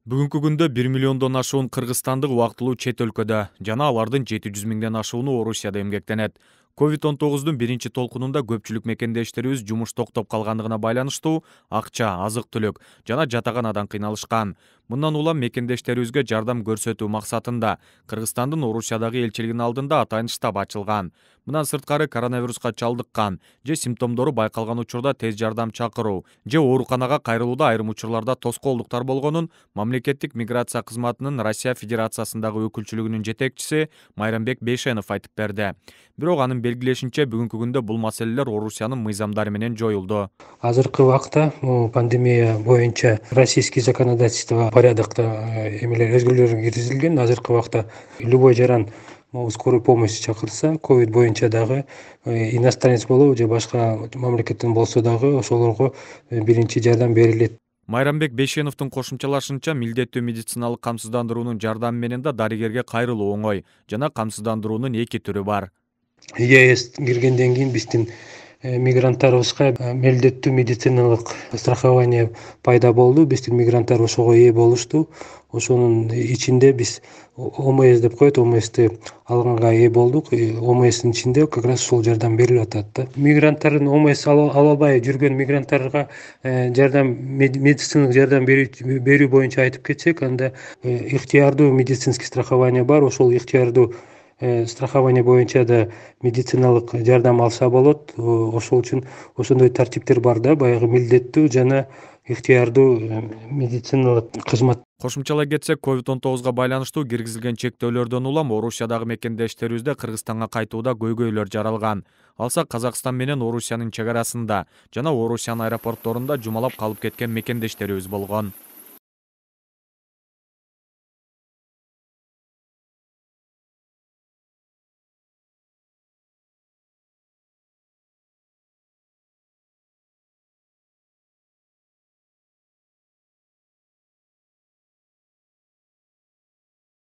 Бүгүнкү күндө 1 миллиондон ашуун кыргызстандык убактылуу чет өлкөдө жана алардын 700 миңден ашууну Орусияда эмгектенет. COVID-19 биринчи толкунунда көпчүлүк мекендештерибиз жумуш токтоп калгандыгына байланыштуу акча, азык-түлүк жана жатаганадан кыйналышкан. Мындан улам мекендештерибизге жардам көрсөтүү максатында Кыргызстандын Орусиядагы элчилигинин алдында атайын штаб ачылган. Мындан сырткары коронавируска чалдыккан же симптомдору байкалган учурда тез жардам чакыруу же ооруканага кайрылууда айрым учурларда тоскоолдуктар болгонун Мамлекеттик миграция кызматынын Россия Федерациясындагы өкүлчүлүгүнүн жетекчиси Майрамбек Бейшенов айтып берди. Бирок анын белгилешинче бүгүнкү күндө бул маселелер Орусиянын мыйзамдары менен жоюлду. Азыркы убакта пандемия боюнча российский законодательство порядокто өзгөрүүлөр киргизилген. Азыркы убакта любой жаран скорую помощь чакырса, ковид боюнча дагы иностранец болобу же башка мамлекеттен болсо дагы ошолорго биринчи жардам берилет. Майрамбек Бейшеновдун кошумчалашынча, милдеттүү медициналык камсыздандыруунун жардамы менен да дарыгерге кайрылуу оңой жана камсыздандыруунун эки түрү бар. ЕС киргенден кийин биздин мигранттарыбызга милдеттүү медициналык страхование пайда болду. Биздин мигранттар ошого ээ болушту. Ошонун ичинде биз ОМС деп коет, ОМСти алганга ээ болдук. ОМСтин ичинде как раз ушул жардам берилип атат да. Мигранттардын ОМС ала албай жүргөн мигранттарга жардам, медициналык жардам берүү боюнча айтып кетсек, анда ыктыярдуу медицинский страхование бар. Ошол ыктыярдуу страхование боюнча да медициналык жардам алса болот. Ошол үчүн ошондой тартиптер бар да, баягы милдеттүү жана ыктыярдуу медициналык кызмат. Кошумчалай кетсек, COVID-19 байланыштуу киргизилген чектөөлөрдөн улам Орусиядагы мекендештерибизде Кыргызстанга кайтууда көйгөйлөр жаралган. Алса Казакстан менен Орусиянын чек арасында жана Орусиянын аэропортторунда жумалап калып кеткен мекендештерибиз болгон.